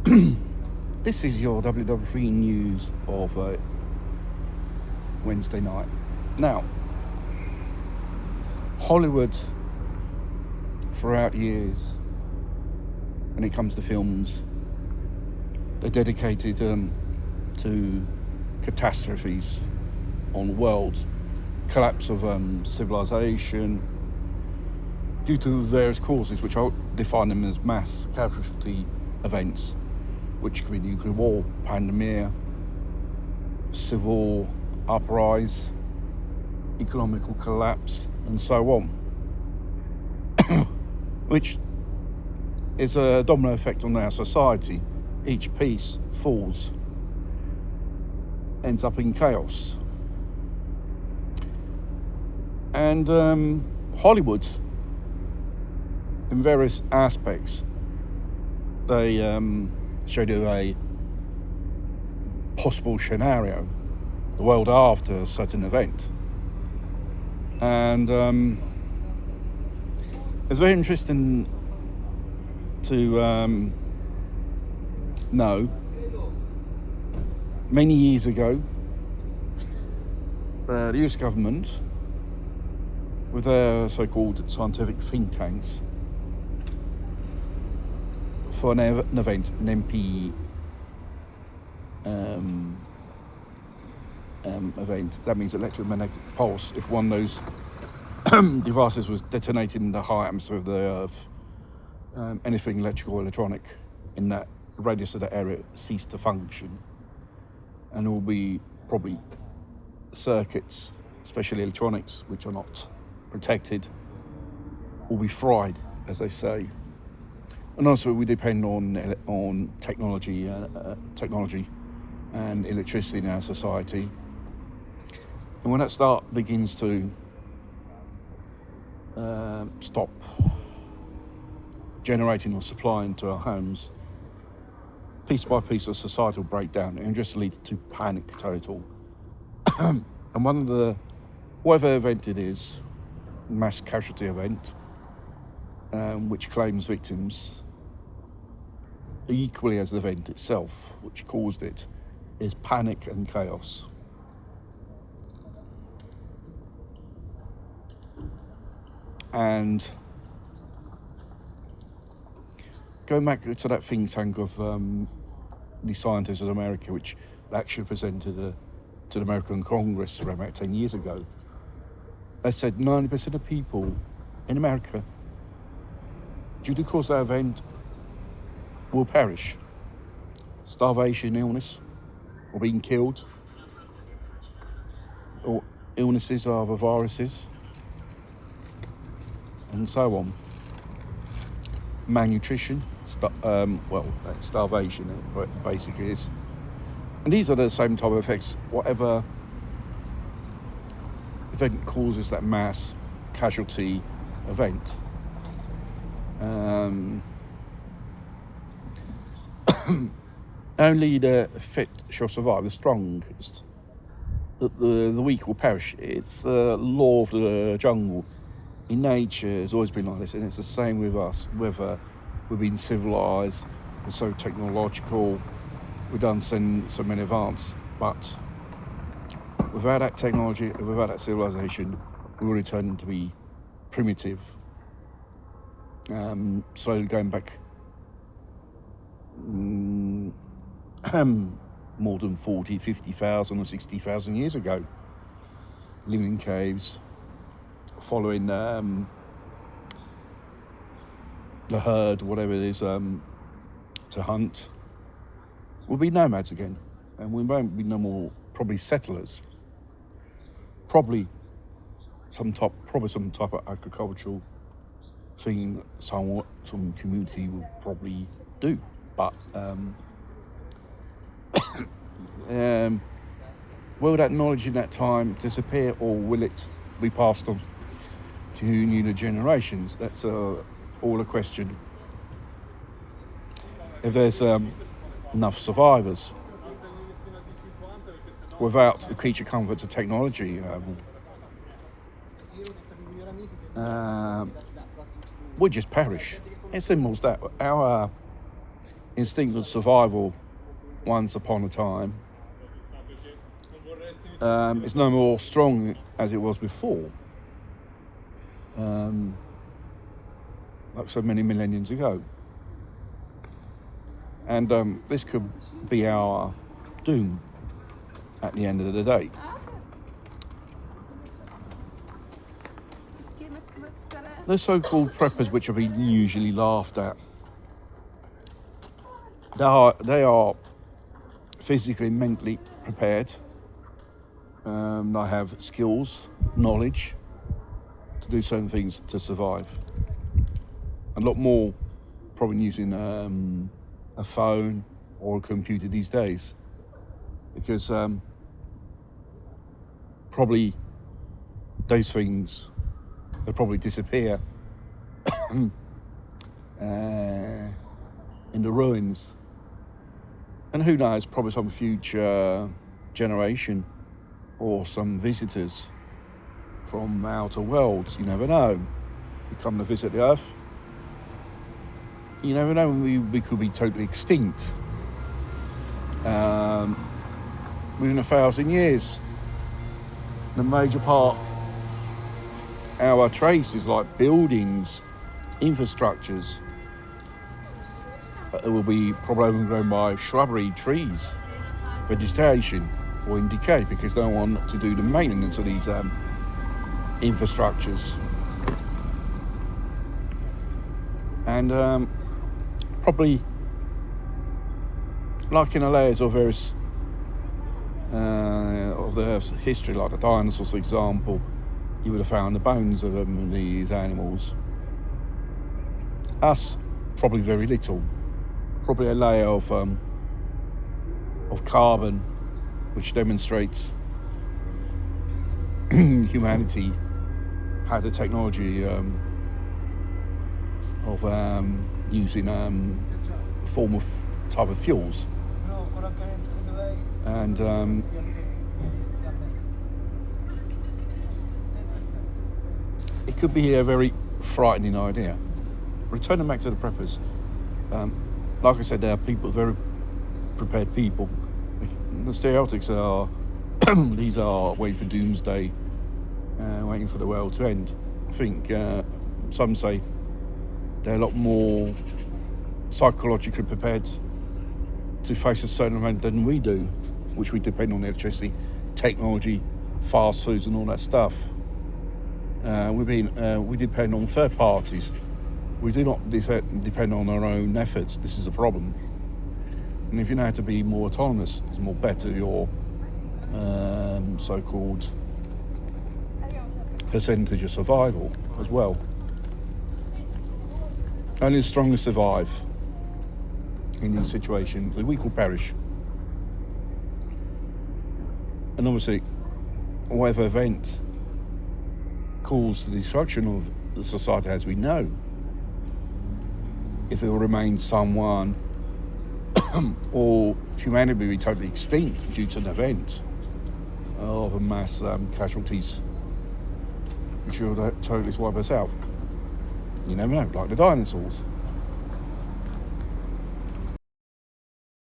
This is your WW3 news of Wednesday night. Now, Hollywood, throughout years, when it comes to films, they're dedicated to catastrophes on the world, collapse of civilization, due to various causes, which I define them as mass casualty events, which could be nuclear war, pandemic, civil uprise, economical collapse, and so on, which is a domino effect on our society. Each piece falls, ends up in chaos. And Hollywood, in various aspects, they showed you a possible scenario, the world after a certain event. And it's very interesting to know, many years ago, the US government, with their so-called scientific think tanks, for an event, an MP event, that means electromagnetic pulse, if one of those devices was detonated in the high atmosphere of the Earth, anything electrical or electronic in that radius of the area ceased to function, and there will be probably circuits, especially electronics, which are not protected, will be fried, as they say. And also, we depend on technology and electricity in our society. And when that begins to stop generating or supplying to our homes, piece by piece, of society will break down and just lead to panic total. And one of the, whatever event it is, mass casualty event, which claims victims equally as the event itself, which caused it, is panic and chaos. And going back to that think tank of the scientists of America, which actually presented to the American Congress around about 10 years ago, they said 90% of people in America, due to the cause of that event, will perish. Starvation, illness, or being killed, or illnesses of other viruses, and so on. Malnutrition, starvation, it basically is. And these are the same type of effects, whatever event causes that mass casualty event. Only the fit shall survive, the strongest. The weak will perish. It's the law of the jungle. In nature, it's always been like this, and it's the same with us. Whether we've been civilized, we're so technological, we've done so many advances, but without that technology, without that civilization, we will return to be primitive. Slowly going back more than 40, 50,000 or 60,000 years ago, living in caves, following the herd, whatever it is, to hunt. We'll be nomads again, and we won't be no more probably settlers. Probably some type of agricultural thing some community will probably do, but will that knowledge in that time disappear, or will it be passed on to new generations? That's all a question. If there's enough survivors, without the creature comforts of technology, would just perish. It's simple as that. Our instinct of survival once upon a time is no more strong as it was before, like so many millenniums ago. And this could be our doom at the end of the day. The so-called preppers, which are being usually laughed at, they are physically and mentally prepared. They have skills, knowledge to do certain things to survive. A lot more probably using a phone or a computer these days, because probably those things will probably disappear in the ruins. And who knows, probably some future generation or some visitors from outer worlds, you never know, who come to visit the Earth. You never know, we could be totally extinct within 1,000 years. The major part our traces, like buildings, infrastructures, it will be probably overgrown by shrubbery, trees, vegetation, or in decay, because no one to do the maintenance of these infrastructures. And probably, like in the layers of various of the Earth's history, like the dinosaurs, for example, you would have found the bones of these animals. Us, probably very little. Probably a layer of carbon, which demonstrates humanity had the technology of using a form of type of fuels. And it could be a very frightening idea. Returning back to the preppers, like I said, they are people, very prepared people. The stereotypes are these are waiting for doomsday, waiting for the world to end. I think some say they're a lot more psychologically prepared to face a certain event than we do, which we depend on electricity, technology, fast foods and all that stuff. We depend on third parties. We do not depend on our own efforts. This is a problem. And if you know how to be more autonomous, it's more better your so-called percentage of survival as well. Only the strongest survive in these situations. The weak will perish. And obviously, whatever event caused the destruction of the society as we know, if it will remain someone or humanity will be totally extinct due to an event of a mass casualties, which will totally wipe us out. You never know, like the dinosaurs.